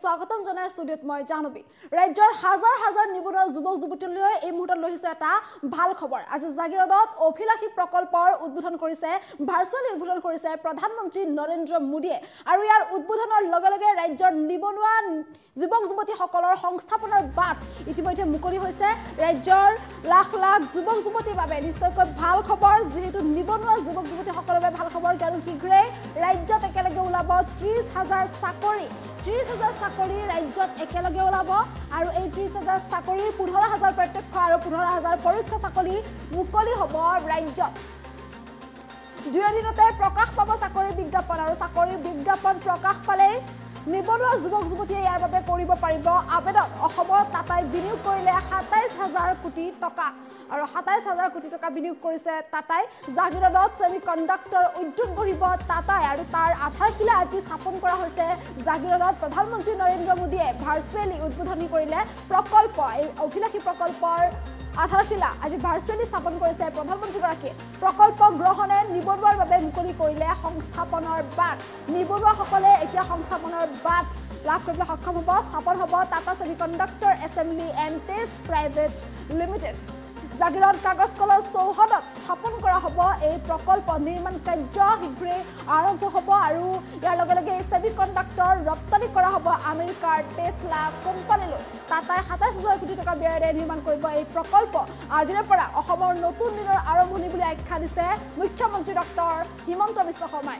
স্বাগতম জনাই ষ্টুডিঅ'ত মই জাহ্নবী ৰাজ্যৰ হাজাৰ হাজাৰ নিবনুৱা যুৱক যুৱতীলৈ এই মুহূৰ্তত লৈ আহিছো এটা ভাল খবৰ আজি জাগিৰোডত অভিলাষী প্ৰকল্পৰ উদ্বোধন কৰিছে ভাৰ্চুৱেলি উদ্বোধন কৰিছে প্ৰধানমন্ত্ৰী নৰেন্দ্ৰ মোদীয়ে আৰু ইয়াৰ উদ্বোধনৰ লগে লগে ৰাজ্যৰ নিবনুৱা যুৱক যুৱতীসকলৰ সংস্থাপনৰ বাট ইতিমধ্যে মুকলি হৈছে ৰাজ্যৰ লাখ লাখ যুৱক যুৱতীৰ বাবে নিশ্চয়কৈ ভাল খবৰ যেহেতু নিবনুৱা যুৱক যুৱতীসকলৰ বাবে ভাল খবৰ কাৰণ শীঘ্ৰেই ৰাজ্যত একেলগে ওলাব 30,000 চাকৰি 30,000 চাকৰি ৰাজ্যত একেলগে ওলাব আৰু এই 30,000 চাকৰি 15,000 প্ৰত্যক্ষ আৰু 15,000 পৰোক্ষ চাকৰি মুকলি হ'ব ৰাজ্যত দুই দিনতে প্ৰকাশ পাব চাকৰিৰ বিজ্ঞাপন আৰু চাকৰিৰ বিজ্ঞাপন প্ৰকাশ পালে নিবনুৱা যুৱক যুৱতীয়ে ইয়াৰ বাবে কৰিব পাৰিব আবেদন অসমৰ টাটাই বিনিয়োগ কৰিলে 27,000 কোটি টকা আৰু 27,000 কোটি টকা বিনিয়োগ কৰিছে টাটাই জাগিৰোডত সেমিকন্ডাক্টৰ উদ্যোগ গঢ়িব টাটাই আৰু তাৰ আধাৰশিলা আজি স্থাপন কৰা হৈছে জাগিৰোডত প্ৰধানমন্ত্ৰী নৰেন্দ্ৰ মোদীয়ে ভাৰ্চুৱেলি উদ্বোধনী কৰিলে প্ৰকল্প এই অভিলাষী প্ৰকল্পৰ আধাৰশিলা আজি ভাৰ্চুৱেলি স্থাপন কৰিছে প্ৰধানমন্ত্ৰীগৰাকীয়ে প্ৰকল্প গ্ৰহণে নিবনুৱাৰ বাবে মুকলি কৰিলে সংস্থাপনৰ বাট নিবনুৱাসকলে এতিয়া সংস্থাপনৰ বাট লাভ কৰিবলৈ সক্ষম হ'ব স্থাপন হ'ব Tata semiconductor assembly and test private limited Jagiroad কাগজ কলৰ চৌহদত স্থাপন কৰা হ'ব এই প্ৰকল্প নিৰ্মাণ কাৰ্য শীঘ্ৰেই আৰম্ভ হ'ব আৰু ইয়াৰ লগে লগে এই সেমিকন্ডাক্টৰ ৰপ্তানি কৰা হ'ব আমেৰিকাৰ টেছলা কোম্পানীলৈ টাটাই 27,000 কোটি টকা ব্যয়েৰে নিৰ্মাণ কৰিব এই প্ৰকল্প আজিৰে পৰা অসমৰ নতুন দিনৰ আৰম্ভণি বুলি আখ্যা দিছে মুখ্যমন্ত্ৰী ডক্টৰ হিমন্ত বিশ্ব শৰ্মাই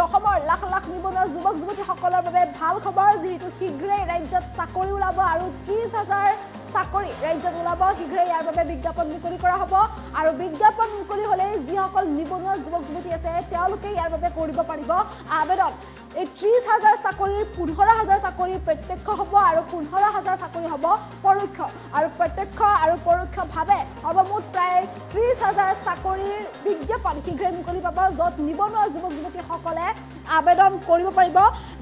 অসমৰ লাখ লাখ নিবনুৱা যুৱক যুৱতীসকলৰ বাবে ভাল খবৰ যিহেতু শীঘ্ৰেই ৰাজ্যত চাকৰি ওলাব আৰু 30,000 চাকৰি ৰাজ্যত ওলাব শীঘ্ৰেই ইয়াৰ বাবে বিজ্ঞাপন মুকলি কৰা হ'ব আৰু বিজ্ঞাপন মুকলি হ'লে যিসকল নিবনুৱা যুৱক যুৱতী আছে তেওঁলোকে ইয়াৰ বাবে কৰিব পাৰিব আবেদন এই 30,000 চাকৰিৰ 15,000 চাকৰি প্ৰত্যক্ষ হ'ব আৰু 15,000 চাকৰি হ'ব পৰোক্ষ আৰু প্ৰত্যক্ষ আৰু পৰোক্ষভাৱে অৱমুঠ প্ৰায় 30,000 চাকৰিৰ বিজ্ঞাপন শীঘ্ৰে মুকলি পাব য'ত নিবনুৱা যুৱক যুৱতীসকলে আবেদন কৰিব পাৰিব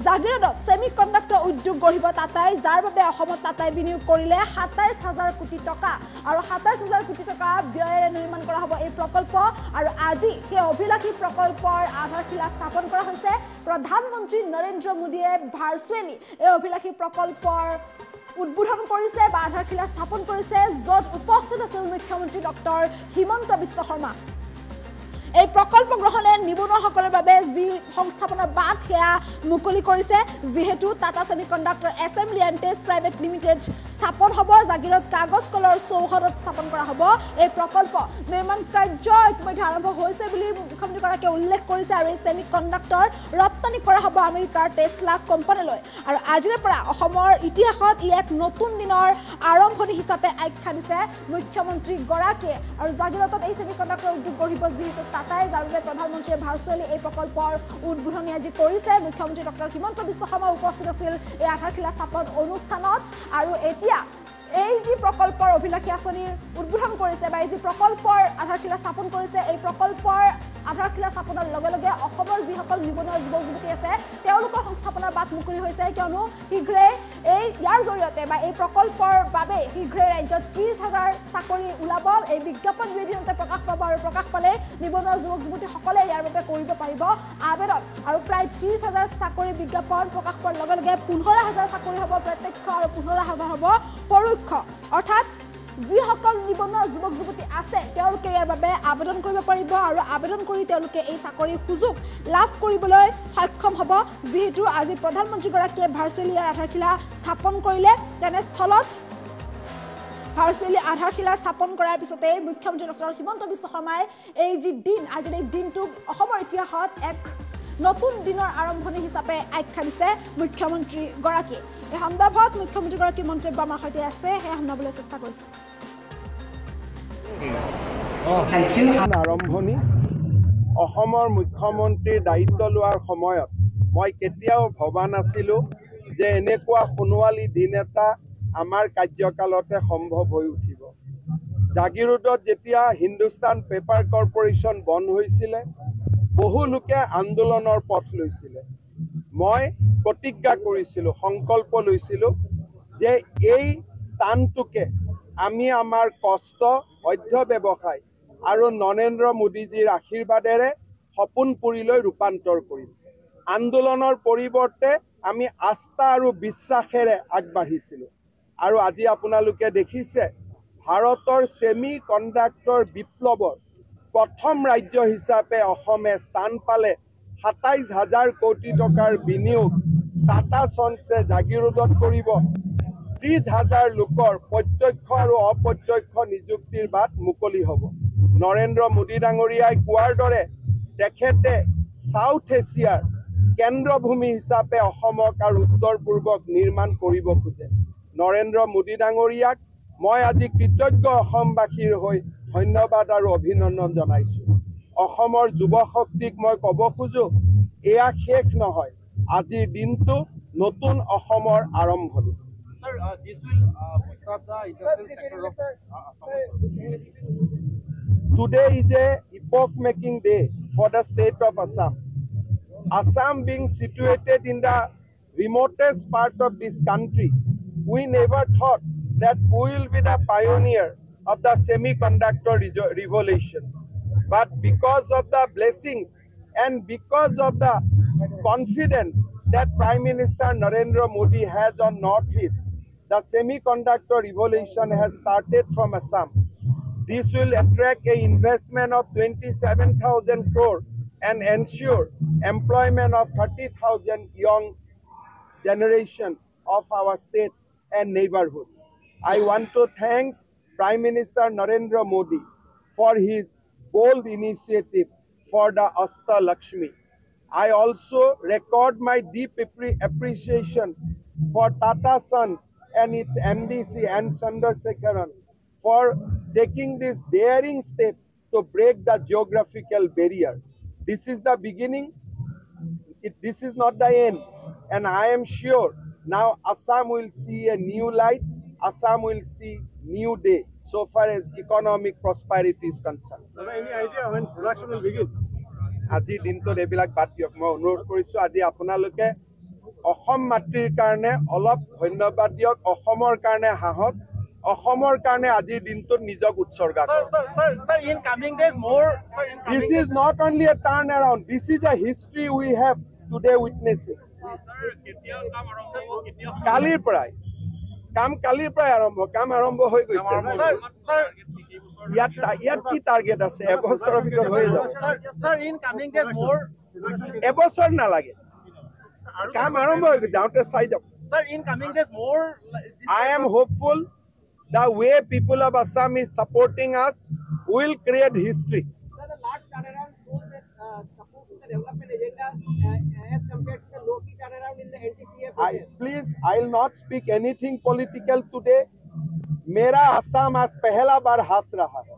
জাগিৰোডত সেমিকন্ডাক্টৰ উদ্যোগ গঢ়িব টাটাই যাৰ বাবে অসমত টাটাই বিনিয়োগ কৰিলে 27,000 কোটি টকা আৰু 27,000 কোটি টকা ব্যয়েৰে নিৰ্মাণ কৰা হ'ব এই প্ৰকল্প আৰু আজি সেই অভিলাষী প্ৰকল্পৰ আধাৰশিলা স্থাপন কৰা হৈছে প্ৰধানমন্ত্ৰী নৰেন্দ্ৰ মোদীয়ে ভাৰ্চুৱেলি এই অভিলাষী প্ৰকল্পৰ উদ্বোধন কৰিছে বা আধাৰশিলা স্থাপন কৰিছে য'ত উপস্থিত আছিল মুখ্যমন্ত্ৰী ডক্টৰ হিমন্ত বিশ্ব শৰ্মা এই প্ৰকল্প গ্ৰহণে নিবনুৱাসকলৰ বাবে যি সংস্থাপনৰ বাট সেয়া মুকলি কৰিছে যিহেতু Tata semiconductor assembly and test private limited স্থাপন হ'ব জাগিৰোড কাগজ কলৰ চৌহদত স্থাপন কৰা হ'ব এই প্ৰকল্প নিৰ্মাণ কাৰ্য ইতিমধ্যে আৰম্ভ হৈছে বুলি মুখ্যমন্ত্ৰীগৰাকীয়ে উল্লেখ কৰিছে আৰু এই সেমিকন্ডাক্টৰ ৰপ্তানি কৰা হ'ব আমেৰিকাৰ টেছলা কোম্পানীলৈ আৰু আজিৰে পৰা অসমৰ ইতিহাসত ই এক নতুন দিনৰ আৰম্ভণি হিচাপে আখ্যা দিছে মুখ্যমন্ত্ৰীগৰাকীয়ে আৰু জাগিৰোডত এই সেমিকন্ডাক্টৰ উদ্যোগ গঢ়িব যিহেতু টাটাই যাৰ বাবে প্ৰধানমন্ত্ৰীয়ে ভাৰ্চুৱেলি এই প্ৰকল্পৰ উদ্বোধনী আজি কৰিছে মুখ্যমন্ত্ৰী ডক্টৰ হিমন্ত বিশ্ব শৰ্মা উপস্থিত আছিল এই আধাৰশিলা স্থাপন অনুষ্ঠানত আৰু এতিয়া এই যি প্ৰকল্পৰ অভিলাষী আঁচনিৰ উদ্বোধন কৰিছে বা এই যি প্ৰকল্পৰ আধাৰশিলা স্থাপন কৰিছে এই প্ৰকল্পৰ আধাৰশিলা স্থাপনৰ লগে লগে অসমৰ যিসকল নিবনুৱা যুৱক যুৱতী আছে তেওঁলোকৰ সংস্থাপনৰ বাট মুকলি হৈছে কিয়নো শীঘ্ৰেই ইয়াৰ জৰিয়তে বা এই প্ৰকল্পৰ বাবে শীঘ্ৰেই ৰাজ্যত 30,000 চাকৰি ওলাব এই বিজ্ঞাপন দুই দিনতে প্ৰকাশ পাব আৰু প্ৰকাশ পালে নিবনুৱা যুৱক যুৱতীসকলে ইয়াৰ বাবে কৰিব পাৰিব আবেদন আৰু প্ৰায় 30,000 চাকৰি বিজ্ঞাপন প্ৰকাশ পোৱাৰ লগে লগে 15,000 চাকৰি হ'ব প্ৰত্যক্ষ আৰু 15,000 হ'ব পৰোক্ষ অৰ্থাৎ যিসকল নিবনুৱা যুৱক যুৱতী আছে তেওঁলোকে ইয়াৰ বাবে আবেদন কৰিব পাৰিব আৰু আবেদন কৰি তেওঁলোকে এই চাকৰিৰ সুযোগ লাভ কৰিবলৈ সক্ষম হ'ব যিহেতু আজি প্ৰধানমন্ত্ৰীগৰাকীয়ে ভাৰ্চুৱেলি ইয়াৰ আধাৰশিলা স্থাপন কৰিলে তেনেস্থলত ভাৰ্চুৱেলি আধাৰশিলা স্থাপন কৰাৰ পিছতে মুখ্যমন্ত্ৰী ডক্টৰ হিমন্ত বিশ্ব শৰ্মাই এই যি দিন আজিৰ এই দিনটোক অসমৰ ইতিহাসত এক নতুন দিনৰ আৰম্ভণি হিচাপে আখ্যা দিছে মুখ্যমন্ত্ৰীগৰাকীয়ে এই সন্দৰ্ভত মুখ্যমন্ত্ৰীগৰাকীৰ মন্তব্য আমাৰ সৈতে আছে সেয়া শুনাবলৈ চেষ্টা কৰিছোঁ আৰম্ভণি অসমৰ মুখ্যমন্ত্ৰীৰ দায়িত্ব লোৱাৰ সময়ত মই কেতিয়াও ভবা নাছিলোঁ যে এনেকুৱা সোণোৱালী দিন এটা আমাৰ কাৰ্যকালতে সম্ভৱ হৈ উঠিব জাগিৰোডত যেতিয়া হিন্দুস্তান পেপাৰ কৰ্পোৰেশ্যন বন্ধ হৈছিলে বহু লোকে আন্দোলনৰ পথ লৈছিলে মই প্ৰতিজ্ঞা কৰিছিলোঁ সংকল্প লৈছিলোঁ যে এই স্থানটোকে আমি আমাৰ কষ্ট অধ্যৱসায় আৰু নৰেন্দ্ৰ মোদীজীৰ আশীৰ্বাদেৰে সপোনপুৰীলৈ ৰূপান্তৰ কৰিম আন্দোলনৰ পৰিৱৰ্তে আমি আস্থা আৰু বিশ্বাসেৰে আগবাঢ়িছিলোঁ আৰু আজি আপোনালোকে দেখিছে ভাৰতৰ ছেমি কণ্ডাক্টৰ বিপ্লৱৰ প্ৰথম ৰাজ্য হিচাপে অসমে স্থান পালে ২৭,০০০ কোটি টকাৰ বিনিয়োগ টাটা সন্সে জাগিৰোডত কৰিব ৩০,০০০ লোকৰ প্ৰত্যক্ষ আৰু অপ্ৰত্যক্ষ নিযুক্তিৰ বাট মুকলি হ'ব নৰেন্দ্ৰ মোদী ডাঙৰীয়াই কোৱাৰ দৰে তেখেতে সাউথ এছিয়াৰ কেন্দ্ৰভূমি হিচাপে অসমক আৰু উত্তৰ পূৰ্বক নিৰ্মাণ কৰিব খোজে নৰেন্দ্ৰ মোদী ডাঙৰীয়াক মই আজি কৃতজ্ঞ অসমবাসীৰ হৈ ধন্যবাদ আৰু অভিনন্দন জনাইছোঁ অসমৰ যুৱ শক্তিক মই ক'ব খোজো এয়া শেষ নহয় আজিৰ দিনটো নতুন অসমৰ আৰম্ভণি Sir, this will boost up the industrial sector of Assam. Today is a epoch-making day for the state of Assam. Assam being situated in the remotest part of this country, we never thought that we will be the pioneer of the semiconductor revolution. But because of the blessings and because of the confidence that Prime Minister Narendra Modi has on Northeast, the semiconductor revolution has started from Assam. This will attract an investment of 27,000 crore and ensure employment of 30,000 young generation of our state and neighborhood. I want to thank Prime Minister Narendra Modi for his bold initiative for the Asta Lakshmi. I also record my deep appreciation for Tata Sons and its MDC and Chandrasekaran for taking this daring step to break the geographical barrier. This is the beginning. This is not the end. And I am sure now Assam will see a new light. Assam will see new day so far as economic prosperity is concerned. Any idea when production will begin? আজি দিনটোত এইবিলাক বাদ দিয়ক মই অনুৰোধ কৰিছোঁ আজি আপোনালোকে অসম মাতৃৰ কাৰণে অলপ ধন্যবাদ দিয়ক অসমৰ কাৰণে হাঁহক অসমৰ কাৰণে আজিৰ দিনটোত নিজক উৎসৰ্গা কৰক Sir, in coming days more. Sir, in coming This is not only a turnaround. This is a history we have today witnessing. কালিৰ পৰাই আৰম্ভ কাম আৰম্ভ হৈ গৈছে ইয়াত কি টাৰ্গেট আছে এবছৰৰ ভিতৰত হৈ যাব Sir, in coming days more. এবছৰ নালাগে কাম আৰম্ভ হৈ গৈছে যাওঁতে চাই যাওক Sir, in coming days more. I am hopeful the way people of Assam is supporting us will create history. Sir, the large turnaround shows that support to the development agenda as compared to the low-key turnaround in the NTCF. I will not speak anything political today. मेरा असम आज पहला बार हंस रहा है